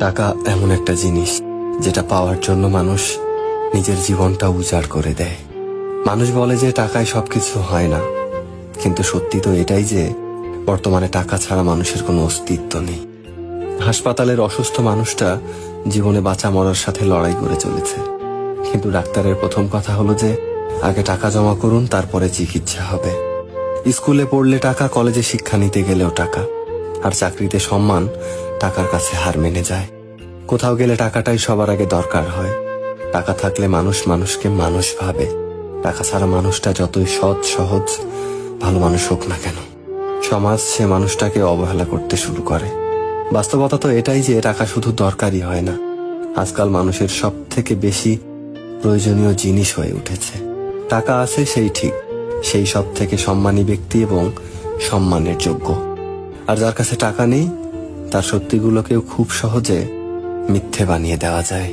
টাকা এমন একটা জিনিস যেটা পাওয়ার জন্য মানুষ নিজের জীবনটা উজাড় করে দেয়। মানুষ বলে যে টাকায় সবকিছু হয় না, কিন্তু সত্যি তো এটাই যে বর্তমানে টাকা ছাড়া মানুষের কোনো অস্তিত্ব নেই। হাসপাতালের অসুস্থ মানুষটা জীবনে বাঁচা মরার সাথে লড়াই করে চলেছে, কিন্তু ডাক্তারের প্রথম কথা হলো যে আগে টাকা জমা করুন, তারপরে চিকিৎসা হবে। স্কুলে পড়লে টাকা, কলেজে শিক্ষা নিতে গেলেও টাকা, আর চাকরিতে সম্মান টাকার কাছে হার মেনে যায়। কোথাও গেলে টাকাটাই সবার আগে দরকার হয়। টাকা থাকলে মানুষ মানুষকে মানুষ ভাবে। টাকা ছাড়া মানুষটা যতই সৎ সহজ ভালো মানুষ হোক না কেন, সমাজ সে মানুষটাকে অবহেলা করতে শুরু করে। বাস্তবতা তো এটাই যে টাকা শুধু দরকারই হয় না, আজকাল মানুষের সব থেকে বেশি প্রয়োজনীয় জিনিস হয়ে উঠেছে। টাকা আছে সেই ঠিক, সেই সব থেকে সম্মানী ব্যক্তি এবং সম্মানের যোগ্য। আর যার কাছে টাকা নেই, তার সত্যিগুলোকেও খুব সহজে মিথ্যে বানিয়ে দেওয়া যায়।